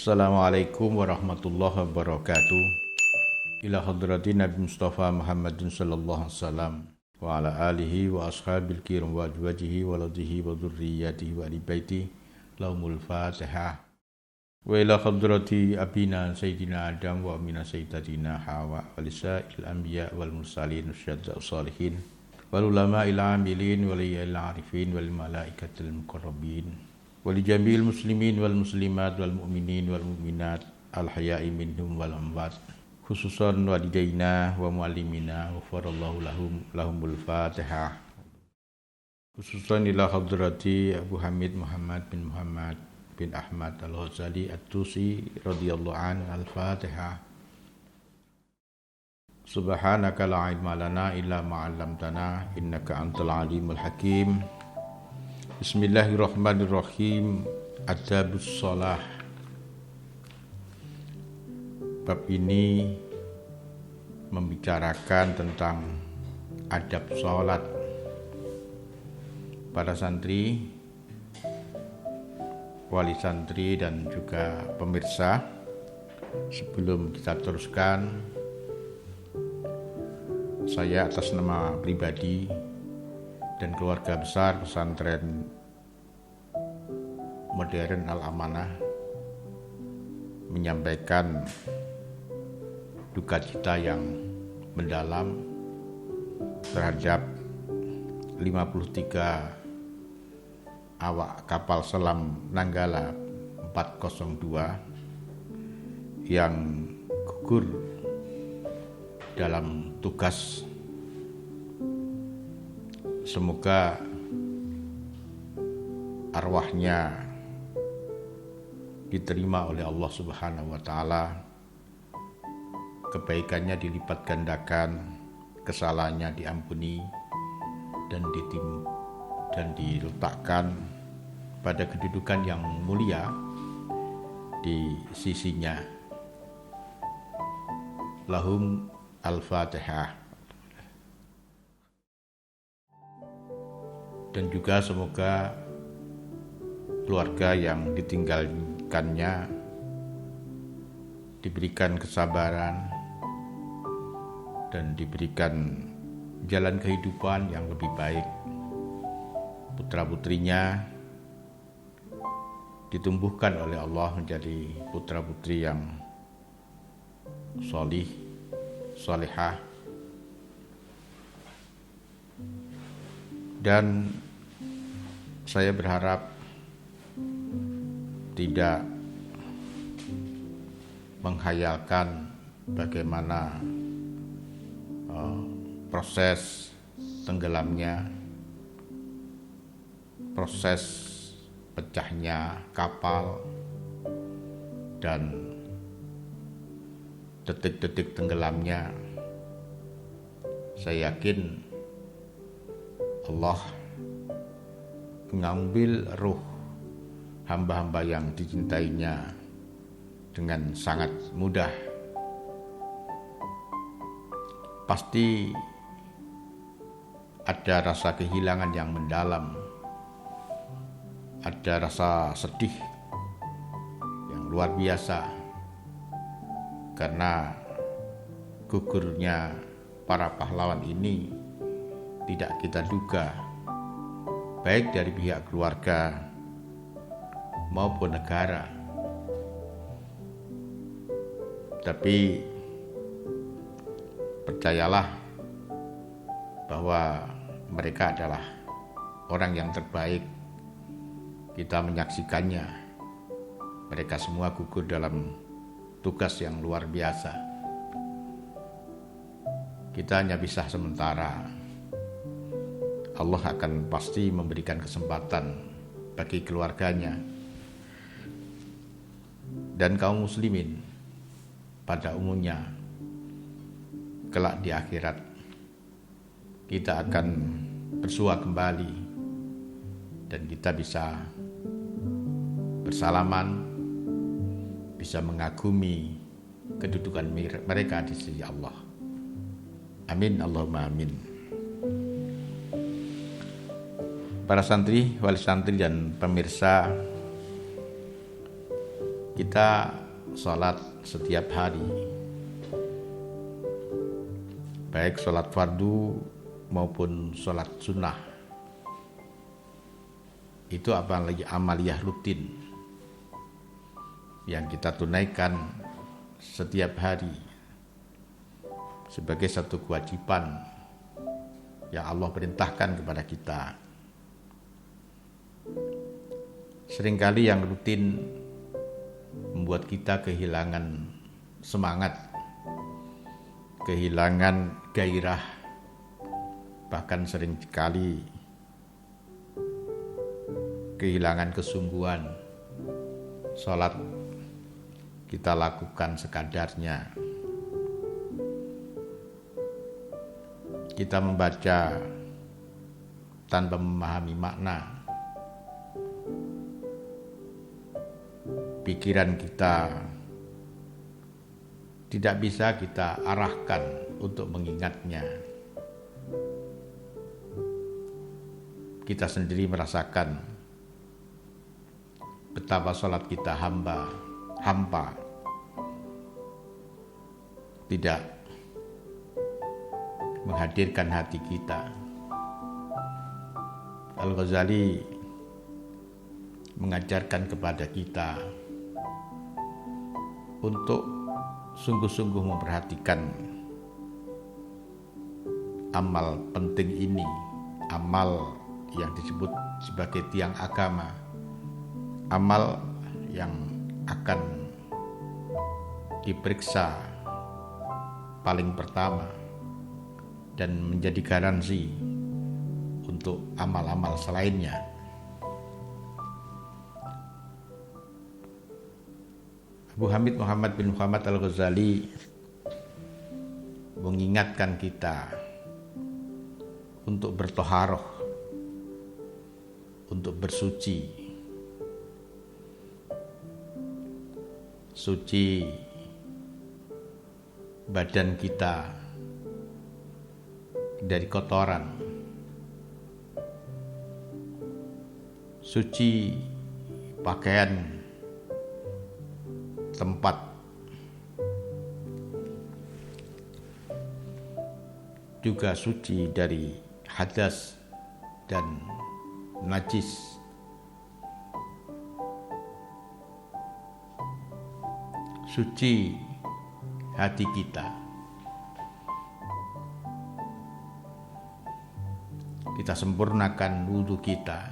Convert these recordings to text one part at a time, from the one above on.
Assalamualaikum warahmatullahi wabarakatuh. Ila hadrati Nabi Mustafa Muhammadin sallallahu alaihi wasallam wa ala alihi wa ashabil kiram wa ajwajihi wa ladhihi wa dhurriyyatihi wa ali baiti lahumul fatihah. Wa ila hadrati abina sayyidina Adam wa amina sayyidatina Hawa wa lisa'il anbiya wal mursalin syadda salihin wal ulama il amilin wal arifin wal malaikatil muqarrabin wali jami'il muslimin wal muslimat wal mu'minin wal mu'minat al haya'i minhum wal amwat khususan walidaina wa muallimina wa farallahu lahumul fatihah. Khususan ila hadrati Abu Hamid Muhammad bin Ahmad al-Ghazali at-Tusi radhiyallahu an al-Fatihah. Subhanaka la ilma lana illa ma 'allamtana innaka antal alimul hakim. Bismillahirrahmanirrahim. Adabus shalah. Bab ini membicarakan tentang adab sholat. Para santri, wali santri dan juga pemirsa, sebelum kita teruskan, saya atas nama pribadi dan keluarga besar pesantren modern Al-Amanah menyampaikan duka cita yang mendalam terhadap 53 awak kapal selam Nanggala 402 yang gugur dalam tugas. Semoga arwahnya diterima oleh Allah Subhanahu wa taala, kebaikannya dilipat gandakan, kesalahannya diampuni dan diletakkan pada kedudukan yang mulia di sisinya. Lahum al-Fatihah. Dan juga semoga keluarga yang ditinggalkannya diberikan kesabaran dan diberikan jalan kehidupan yang lebih baik. Putra-putrinya ditumbuhkan oleh Allah menjadi putra-putri yang sholih, sholihah, dan saya berharap tidak menghayalkan bagaimana proses tenggelamnya, proses pecahnya kapal, dan detik-detik tenggelamnya. Saya yakin Allah mengambil ruh hamba-hamba yang dicintainya dengan sangat mudah. Pasti ada rasa kehilangan yang mendalam, ada rasa sedih yang luar biasa karena gugurnya para pahlawan ini tidak kita duga, baik dari pihak keluarga maupun negara. Tapi percayalah bahwa mereka adalah orang yang terbaik. Kita menyaksikannya. Mereka semua gugur dalam tugas yang luar biasa. Kita hanya bisa sementara. Allah akan pasti memberikan kesempatan bagi keluarganya dan kaum muslimin pada umumnya. Kelak di akhirat kita akan bersua kembali dan kita bisa bersalaman, bisa mengagumi kedudukan mereka di sisi Allah. Amin, Allahumma amin. Para santri, wali santri dan pemirsa kita sholat setiap hari, baik sholat fardu maupun sholat sunnah. Itu apalagi amaliyah rutin yang kita tunaikan setiap hari sebagai satu kewajiban yang Allah perintahkan kepada kita. Seringkali yang rutin membuat kita kehilangan semangat, kehilangan gairah, bahkan seringkali kehilangan kesungguhan. Sholat kita lakukan sekadarnya. Kita membaca tanpa memahami makna. Pikiran kita tidak bisa kita arahkan untuk mengingatnya. Kita sendiri merasakan betapa sholat kita hampa, tidak menghadirkan hati kita. Al-Ghazali mengajarkan kepada kita untuk sungguh-sungguh memperhatikan amal penting ini, amal yang disebut sebagai tiang agama, amal yang akan diperiksa paling pertama dan menjadi garansi untuk amal-amal selainnya. Abu Hamid Muhammad bin Muhammad Al-Ghazali mengingatkan kita untuk bertoharoh, untuk bersuci. Suci badan kita dari kotoran, suci pakaian, tempat, juga suci dari hadas dan najis. Suci hati kita. Kita sempurnakan wudhu kita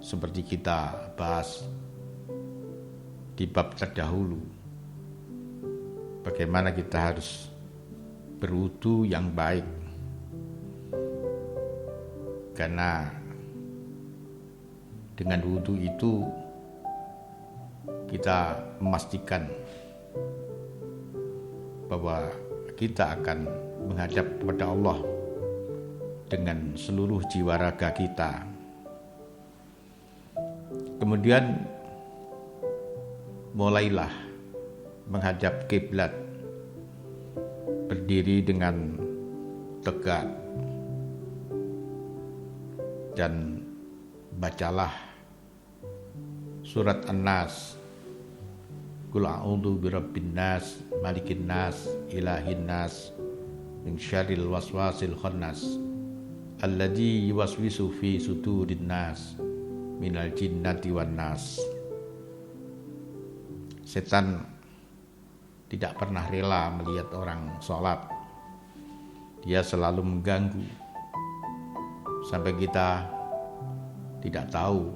seperti kita bahas di bab terdahulu, bagaimana kita harus berwudu yang baik, karena dengan wudu itu kita memastikan bahwa kita akan menghadap kepada Allah dengan seluruh jiwa raga kita. Kemudian mulailah menghadap kiblat, berdiri dengan tegak, dan bacalah surat An-Nas, Qul a'udzu birabbin nas, malikin nas, ilahin nas, min syarril waswasil khannas, alladzi yuwaswisu fi sudurin nas, minal jinnati wan nas. Setan tidak pernah rela melihat orang sholat. Dia selalu mengganggu sampai kita tidak tahu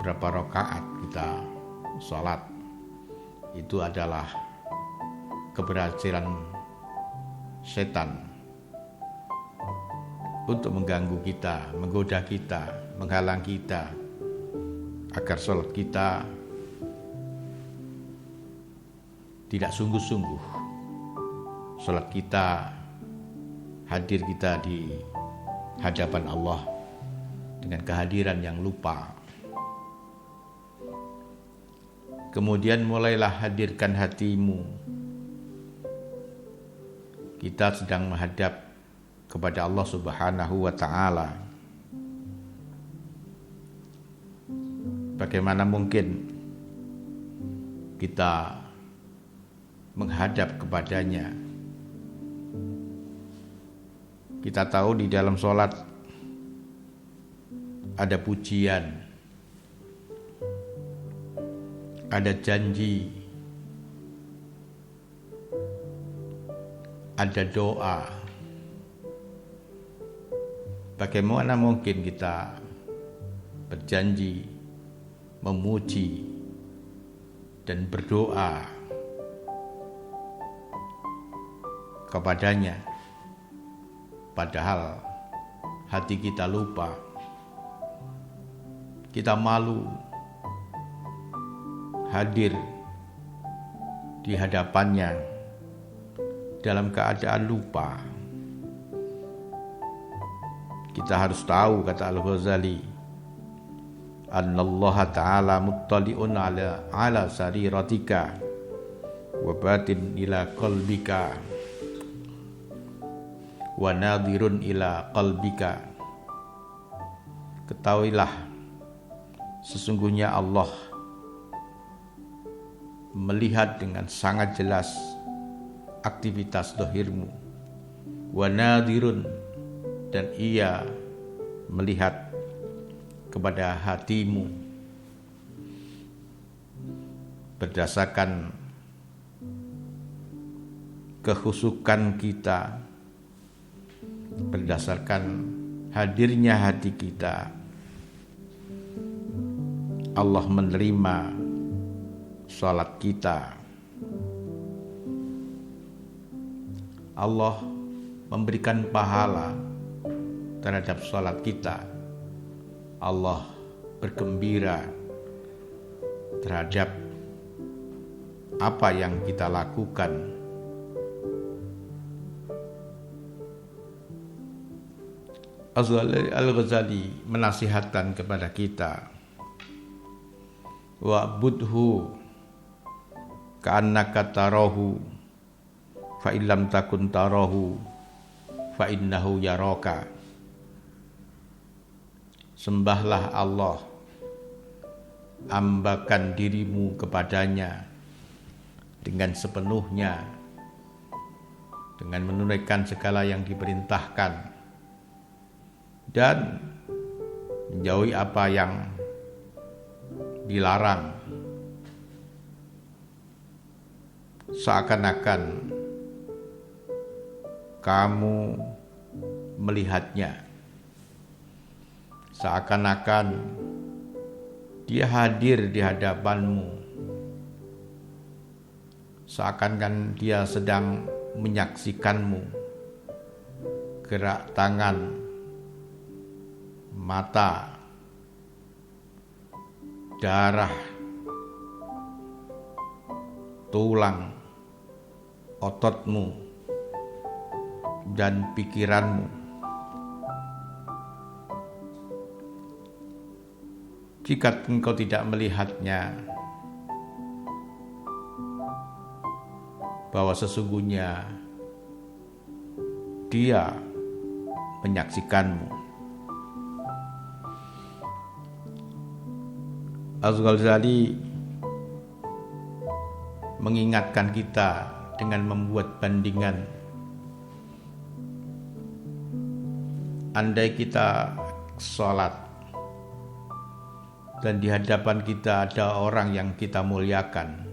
berapa rakaat kita sholat. Itu adalah keberhasilan setan untuk mengganggu kita, menggoda kita, menghalang kita agar sholat kita tidak sungguh-sungguh. Sholat kita, hadir kita di hadapan Allah dengan kehadiran yang lupa. Kemudian mulailah hadirkan hatimu. Kita sedang menghadap kepada Allah Subhanahu wa ta'ala. Bagaimana mungkin kita menghadap kepadanya. Kita tahu di dalam sholat ada pujian, ada janji, ada doa. Bagaimana mungkin kita berjanji, memuji, dan berdoa kepadanya, padahal hati kita lupa, kita malu hadir di hadapannya dalam keadaan lupa. Kita harus tahu, kata Al-Ghazali, annallaha ta'ala muttali'un ala sariratika wa batin ila qalbika wa nadirun ila qalbika. Ketahuilah, sesungguhnya Allah melihat dengan sangat jelas aktivitas zahirmu, wa nadirun, dan ia melihat kepada hatimu. Berdasarkan kekhusukan kita, berdasarkan hadirnya hati kita, Allah menerima salat kita. Allah memberikan pahala terhadap salat kita. Allah bergembira terhadap apa yang kita lakukan. Al-Ghazali menasihatkan kepada kita, wa'budhu ka'annaka tarahu fa illam takun tarahu fa innahu yaraka. Sembahlah Allah, ambakan dirimu kepadanya dengan sepenuhnya, dengan menunaikan segala yang diperintahkan dan menjauhi apa yang dilarang, seakan-akan kamu melihatnya, seakan-akan dia hadir di hadapanmu, seakan-akan dia sedang menyaksikanmu, gerak tangan, mata, darah, tulang, ototmu, dan pikiranmu. Jika engkau tidak melihatnya, bahwa sesungguhnya dia menyaksikanmu. Al-Ghazali mengingatkan kita dengan membuat bandingan. Andai kita sholat dan di hadapan kita ada orang yang kita muliakan,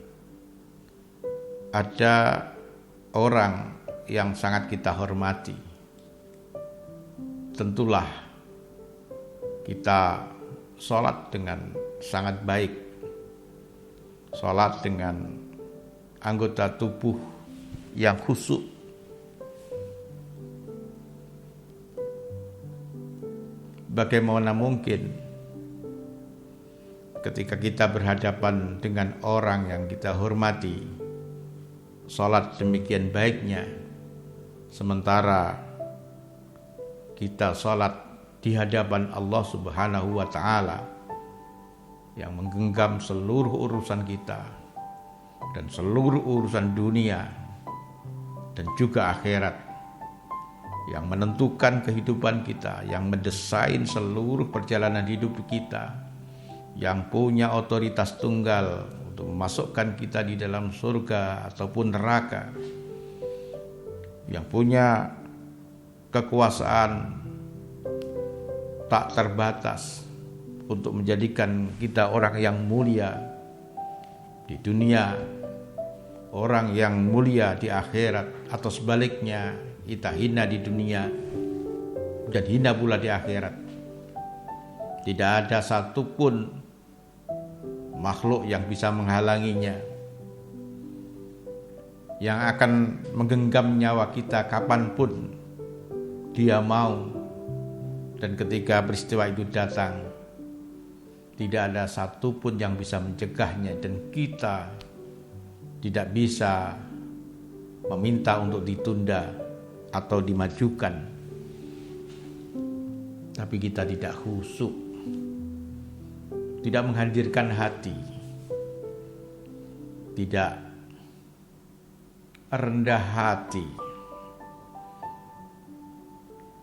ada orang yang sangat kita hormati, tentulah kita sholat dengan sangat baik, sholat dengan anggota tubuh yang khusyuk. Bagaimana mungkin ketika kita berhadapan dengan orang yang kita hormati, sholat demikian baiknya, sementara kita sholat di hadapan Allah Subhanahu wa Ta'ala yang menggenggam seluruh urusan kita dan seluruh urusan dunia dan juga akhirat, yang menentukan kehidupan kita, yang mendesain seluruh perjalanan hidup kita, yang punya otoritas tunggal untuk memasukkan kita di dalam surga ataupun neraka, yang punya kekuasaan tak terbatas untuk menjadikan kita orang yang mulia di dunia, orang yang mulia di akhirat, atau sebaliknya kita hina di dunia dan hina pula di akhirat. Tidak ada satupun makhluk yang bisa menghalanginya, yang akan menggenggam nyawa kita kapanpun dia mau. Dan ketika peristiwa itu datang, tidak ada satupun yang bisa mencegahnya, dan kita tidak bisa meminta untuk ditunda atau dimajukan. Tapi kita tidak khusyuk, tidak menghadirkan hati, tidak rendah hati,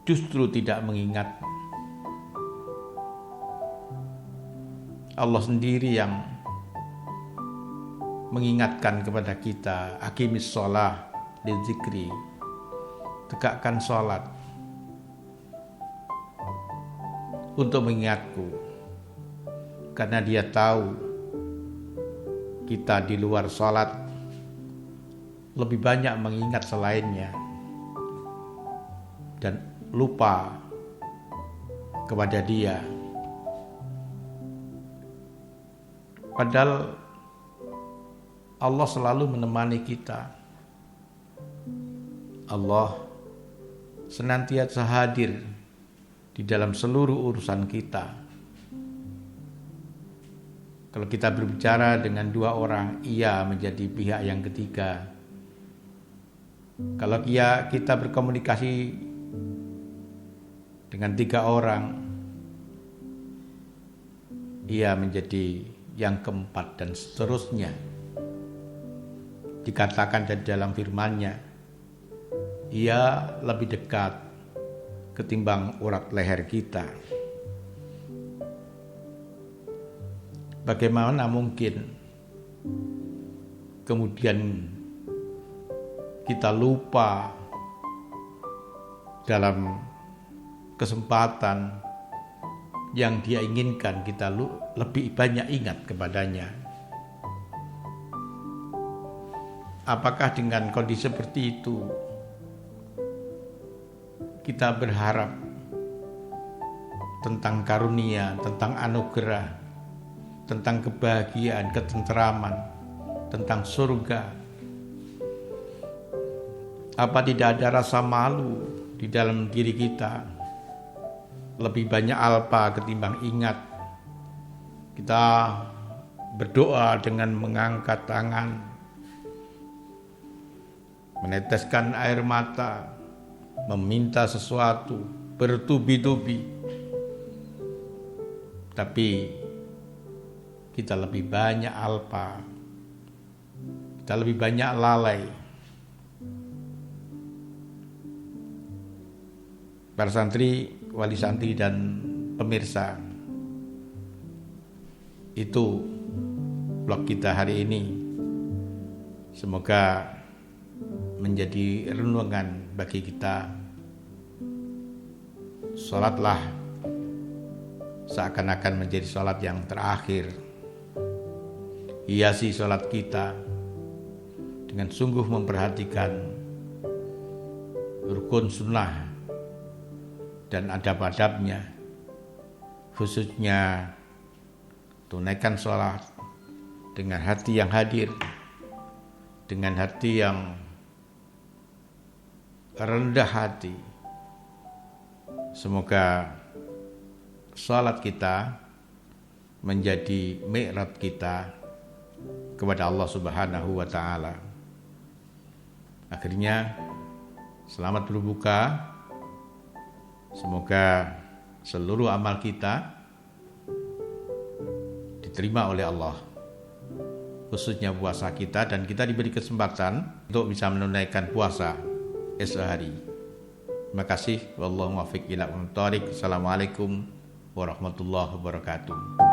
justru tidak mengingat Allah sendiri yang mengingatkan kepada kita, aqimis sholah lidzikri, tegakkan sholat untuk mengingatku, karena dia tahu kita di luar sholat lebih banyak mengingat selainnya dan lupa kepada dia. Padahal Allah selalu menemani kita. Allah senantiasa hadir di dalam seluruh urusan kita. Kalau kita berbicara dengan dua orang, ia menjadi pihak yang ketiga. Kalau kita berkomunikasi dengan tiga orang, ia menjadi yang keempat, dan seterusnya. Dikatakan di dalam firman-Nya, ia lebih dekat ketimbang urat leher kita. Bagaimana mungkin kemudian kita lupa dalam kesempatan yang dia inginkan kita lebih banyak ingat kepadanya? Apakah dengan kondisi seperti itu kita berharap tentang karunia, tentang anugerah, tentang kebahagiaan, ketentraman, tentang surga? Apa tidak ada rasa malu di dalam diri kita? Lebih banyak alpa ketimbang ingat. Kita berdoa dengan mengangkat tangan, meneteskan air mata, meminta sesuatu, bertubi-tubi. Tapi kita lebih banyak alpa, kita lebih banyak lalai. Para santri, wali santri, dan pemirsa, itu blog kita hari ini. Semoga menjadi renungan bagi kita. Salatlah seakan-akan menjadi salat yang terakhir. Hiasi salat kita dengan sungguh memperhatikan rukun sunnah dan adab-adabnya, khususnya tunaikan sholat dengan hati yang hadir, dengan hati yang rendah hati. Semoga sholat kita menjadi mi'raj kita kepada Allah Subhanahu wa Ta'ala. Akhirnya, selamat berbuka. Semoga seluruh amal kita diterima oleh Allah, khususnya puasa kita, dan kita diberi kesempatan untuk bisa menunaikan puasa esok hari. Terima kasih. Wallahu muwaffiq ila aqwamit thoriq. Assalamualaikum warahmatullahi wabarakatuh.